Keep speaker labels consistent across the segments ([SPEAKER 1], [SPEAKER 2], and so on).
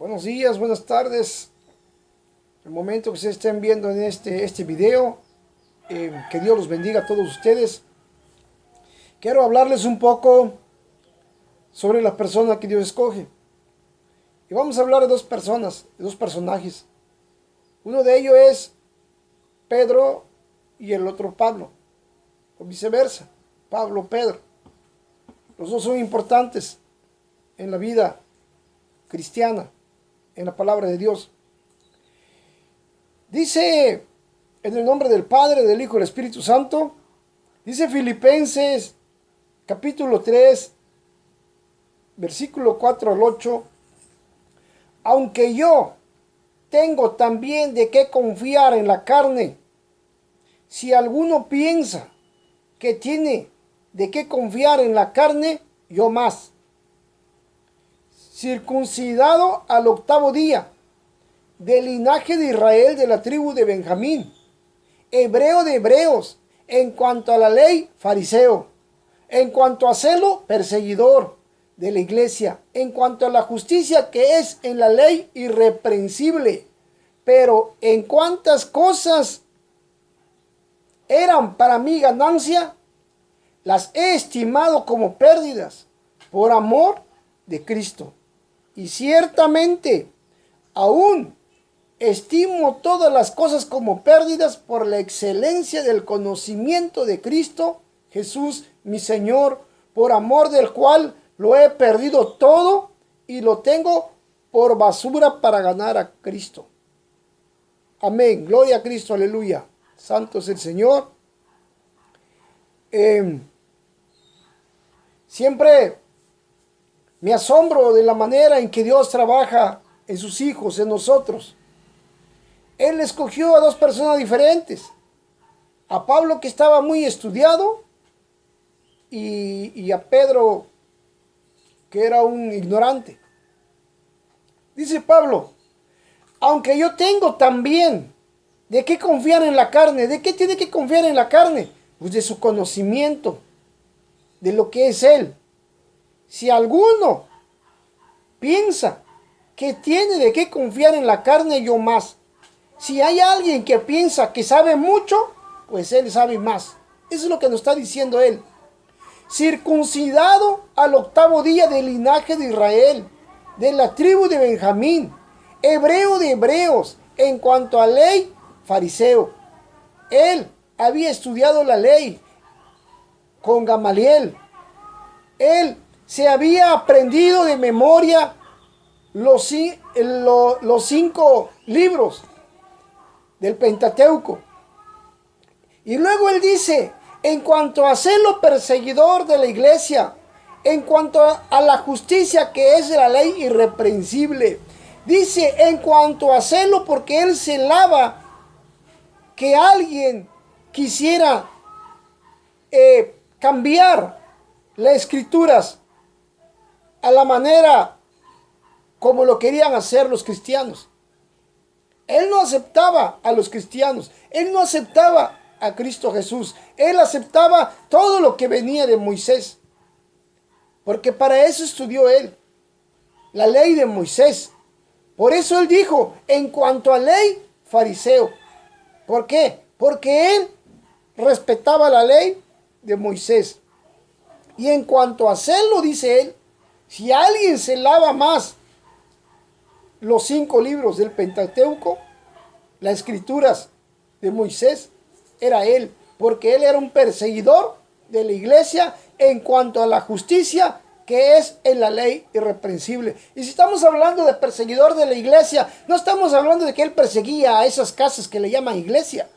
[SPEAKER 1] Buenos días, buenas tardes. El momento que se estén viendo en este video, que Dios los bendiga a todos ustedes. Quiero hablarles un poco sobre la persona que Dios escoge. Y vamos a hablar de dos personas, de dos personajes. Uno de ellos es Pedro y el otro Pablo, o viceversa, Pablo, Pedro. Los dos son importantes en la vida cristiana, en la palabra de Dios. Dice en el nombre del Padre, del Hijo y del Espíritu Santo, dice Filipenses capítulo 3, versículo 4 al 8, aunque yo tengo también de qué confiar en la carne, si alguno piensa que tiene de qué confiar en la carne, yo más. Circuncidado al 8º día, del linaje de Israel, de la tribu de Benjamín, hebreo de hebreos, en cuanto a la ley, fariseo, en cuanto a celo, perseguidor de la iglesia, en cuanto a la justicia que es en la ley, irreprensible. Pero en cuantas cosas eran para mí ganancia, las he estimado como pérdidas por amor de Cristo. Y ciertamente aún estimo todas las cosas como pérdidas por la excelencia del conocimiento de Cristo Jesús, mi Señor, por amor del cual lo he perdido todo y lo tengo por basura para ganar a Cristo. Amén. Gloria a Cristo. Aleluya. Santo es el Señor. Siempre me asombro de la manera en que Dios trabaja en sus hijos, en nosotros. Él escogió a dos personas diferentes. A Pablo, que estaba muy estudiado, y a Pedro, que era un ignorante. Dice Pablo, aunque yo tengo también de qué confiar en la carne. ¿De qué tiene que confiar en la carne? Pues de su conocimiento, de lo que es Él. Si alguno piensa que tiene de qué confiar en la carne, yo más. Si hay alguien que piensa que sabe mucho, pues él sabe más. Eso es lo que nos está diciendo él. Circuncidado al 8º día del linaje de Israel, de la tribu de Benjamín, hebreo de hebreos, en cuanto a ley, fariseo. Él había estudiado la ley con Gamaliel. Él se había aprendido de memoria los 5 libros del Pentateuco. Y luego él dice, en cuanto a celo perseguidor de la iglesia, en cuanto a la justicia que es la ley irreprensible, dice en cuanto a celo, porque él celaba que alguien quisiera cambiar las escrituras a la manera como lo querían hacer los cristianos. Él no aceptaba a los cristianos, él no aceptaba a Cristo Jesús, él aceptaba todo lo que venía de Moisés, porque para eso estudió él, la ley de Moisés. Por eso él dijo, en cuanto a ley, fariseo. ¿Por qué? Porque él respetaba la ley de Moisés. Y en cuanto a celo, dice él, si alguien celaba más los 5 libros del Pentateuco, las escrituras de Moisés, era él, porque él era un perseguidor de la iglesia en cuanto a la justicia que es en la ley irreprensible. Y si estamos hablando de perseguidor de la iglesia, no estamos hablando de que él perseguía a esas casas que le llaman iglesia.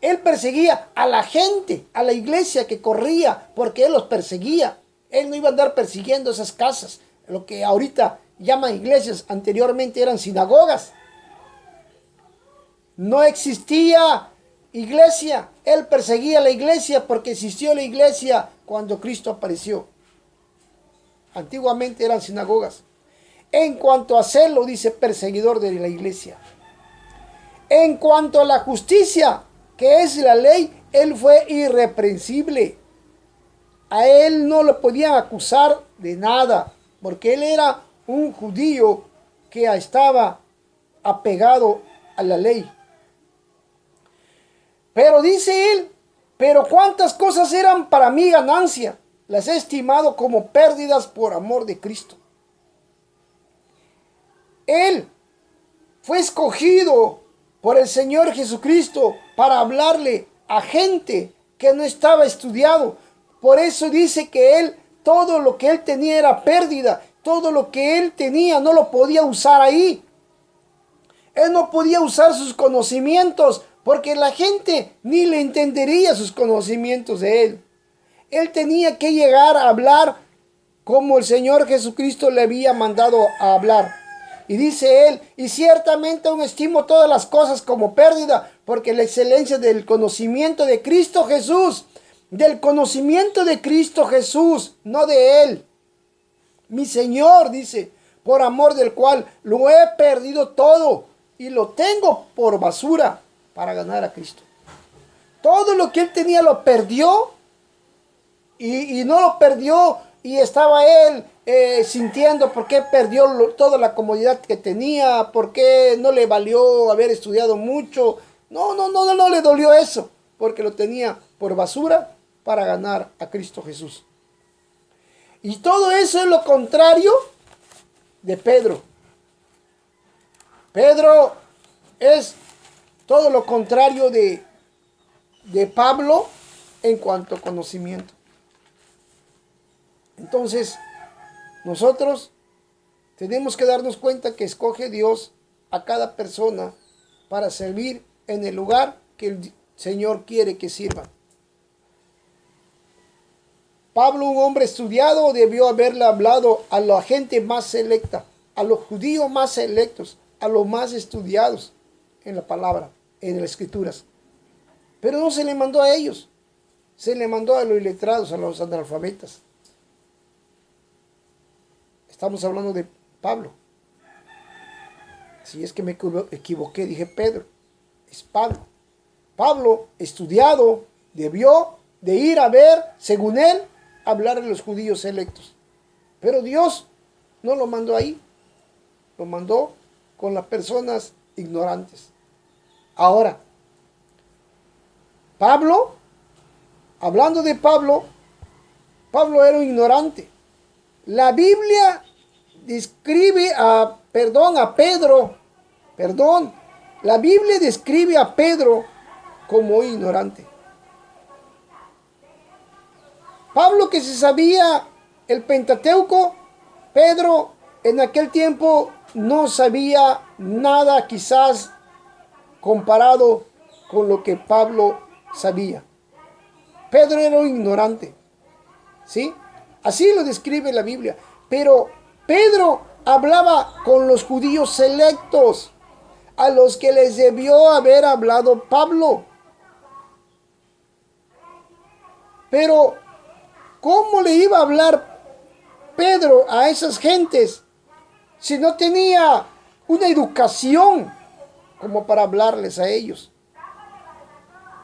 [SPEAKER 1] Él perseguía a la gente, a la iglesia que corría, porque él los perseguía. Él no iba a andar persiguiendo esas casas, lo que ahorita llaman iglesias, anteriormente eran sinagogas. No existía iglesia, él perseguía la iglesia porque existió la iglesia cuando Cristo apareció. Antiguamente eran sinagogas. En cuanto a celo, dice perseguidor de la iglesia. En cuanto a la justicia, que es la ley, él fue irreprensible. A él no lo podían acusar de nada, porque él era un judío que estaba apegado a la ley. Pero dice él, pero cuántas cosas eran para mí ganancia, las he estimado como pérdidas por amor de Cristo. Él fue escogido por el Señor Jesucristo para hablarle a gente que no estaba estudiado. Por eso dice que él, todo lo que él tenía era pérdida. Todo lo que él tenía no lo podía usar ahí. Él no podía usar sus conocimientos porque la gente ni le entendería sus conocimientos de él. Él tenía que llegar a hablar como el Señor Jesucristo le había mandado a hablar. Y dice él, y ciertamente aún estimo todas las cosas como pérdida, porque la excelencia del conocimiento de Cristo Jesús, del conocimiento de Cristo Jesús, no de él, mi Señor, dice, por amor del cual lo he perdido todo y lo tengo por basura para ganar a Cristo. Todo lo que él tenía lo perdió y no lo perdió y estaba él sintiendo por qué perdió toda la comodidad que tenía, por qué no le valió haber estudiado mucho. No le dolió eso, porque lo tenía por basura para ganar a Cristo Jesús. Y todo eso es lo contrario de Pedro. Pedro es todo lo contrario de Pablo en cuanto a conocimiento. Entonces, nosotros tenemos que darnos cuenta que escoge Dios a cada persona para servir en el lugar que el Señor quiere que sirva. Pablo, un hombre estudiado, debió haberle hablado a la gente más selecta, a los judíos más selectos, a los más estudiados en la palabra, en las escrituras. Pero no se le mandó a ellos, se le mandó a los iletrados, a los analfabetas. Estamos hablando de Pablo. Si es que me equivoqué, dije Pedro, es Pablo. Pablo, estudiado, debió de ir a ver, según él, hablar a los judíos selectos. Pero Dios no lo mandó ahí, lo mandó con las personas ignorantes. Ahora, Pablo, hablando de Pablo, Pablo era un ignorante. La Biblia describe a Pedro, la Biblia describe a Pedro como ignorante. Pablo, que se sabía el Pentateuco, Pedro en aquel tiempo no sabía nada, quizás comparado con lo que Pablo sabía. Pedro era un ignorante, ¿sí? Así lo describe la Biblia. Pero Pedro hablaba con los judíos selectos, a los que les debió haber hablado Pablo. Pero, ¿cómo le iba a hablar Pedro a esas gentes si no tenía una educación como para hablarles a ellos?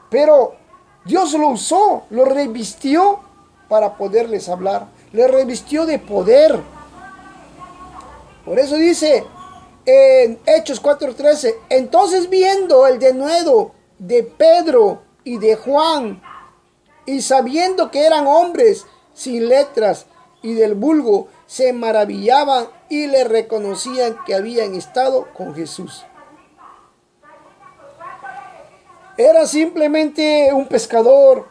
[SPEAKER 1] Pero Dios lo usó, lo revistió para poderles hablar. Le revistió de poder. Por eso dice en Hechos 4:13, entonces viendo el denuedo de Pedro y de Juan, y sabiendo que eran hombres sin letras y del vulgo, se maravillaban y le reconocían que habían estado con Jesús. Era simplemente un pescador.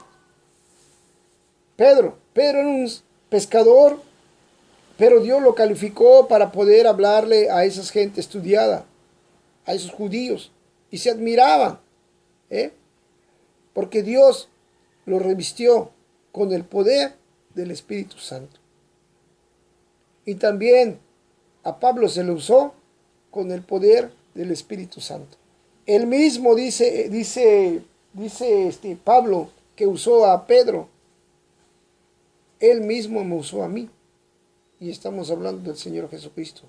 [SPEAKER 1] Pedro era un pescador, pero Dios lo calificó para poder hablarle a esa gente estudiada, a esos judíos, y se admiraban, porque Dios lo revistió con el poder del Espíritu Santo. Y también a Pablo se le usó con el poder del Espíritu Santo. Él mismo dice Pablo, que usó a Pedro, él mismo me usó a mí. Y estamos hablando del Señor Jesucristo,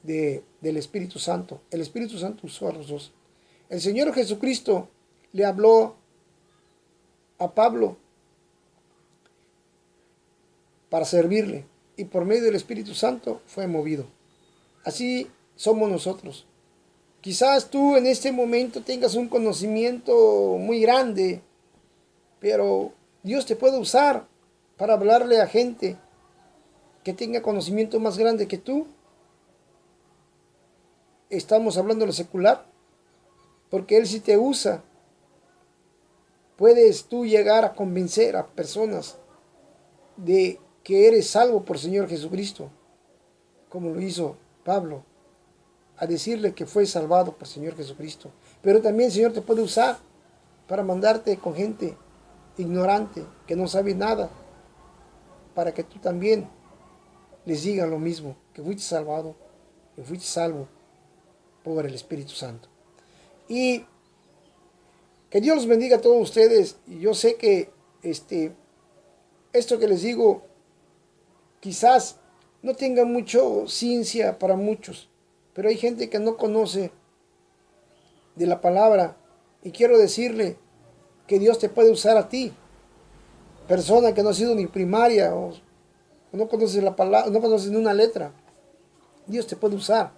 [SPEAKER 1] del Espíritu Santo. El Espíritu Santo usó a los dos. El Señor Jesucristo le habló a Pablo para servirle, y por medio del Espíritu Santo fue movido. Así somos nosotros. Quizás tú en este momento tengas un conocimiento muy grande, pero Dios te puede usar para hablarle a gente que tenga conocimiento más grande que tú. Estamos hablando de lo secular, porque Él sí te usa. Puedes tú llegar a convencer a personas de que eres salvo por Señor Jesucristo, como lo hizo Pablo, a decirle que fue salvado por Señor Jesucristo. Pero también el Señor te puede usar para mandarte con gente ignorante, que no sabe nada, para que tú también les digas lo mismo, que fuiste salvado, que fuiste salvo por el Espíritu Santo. Y que Dios los bendiga a todos ustedes. Y yo sé que esto que les digo quizás no tenga mucho ciencia para muchos, pero hay gente que no conoce de la palabra, y quiero decirle que Dios te puede usar a ti, persona que no ha sido ni primaria o no conoces la palabra, no conoces ni una letra. Dios te puede usar.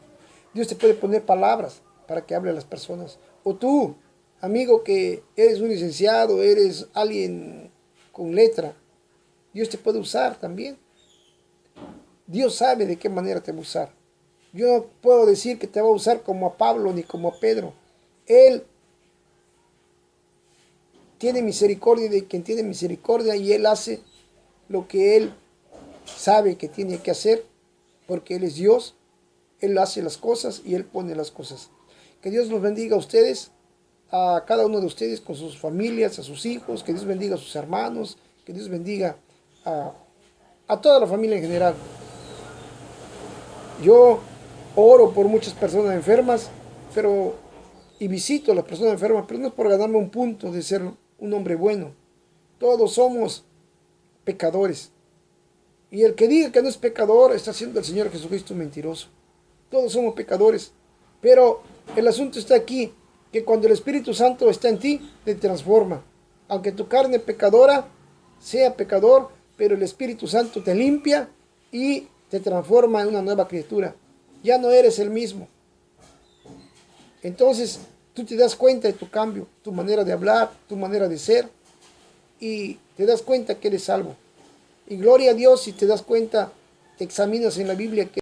[SPEAKER 1] Dios te puede poner palabras para que hable a las personas. O tú, amigo, que eres un licenciado, eres alguien con letra, Dios te puede usar también. Dios sabe de qué manera te va a usar. Yo no puedo decir que te va a usar como a Pablo ni como a Pedro. Él tiene misericordia de quien tiene misericordia, y Él hace lo que Él sabe que tiene que hacer, porque Él es Dios. Él hace las cosas y Él pone las cosas. Que Dios los bendiga a ustedes, a cada uno de ustedes con sus familias, a sus hijos. Que Dios bendiga a sus hermanos. Que Dios bendiga a toda la familia en general. Yo oro por muchas personas enfermas, y visito a las personas enfermas, pero no es por ganarme un punto de ser un hombre bueno. Todos somos pecadores. Y el que diga que no es pecador está haciendo al Señor Jesucristo un mentiroso. Todos somos pecadores. Pero el asunto está aquí, que cuando el Espíritu Santo está en ti, te transforma. Aunque tu carne pecadora sea pecador, pero el Espíritu Santo te limpia y te transforma en una nueva criatura. Ya no eres el mismo. Entonces tú te das cuenta de tu cambio, tu manera de hablar, tu manera de ser, y te das cuenta que eres salvo. Y gloria a Dios si te das cuenta, te examinas en la Biblia que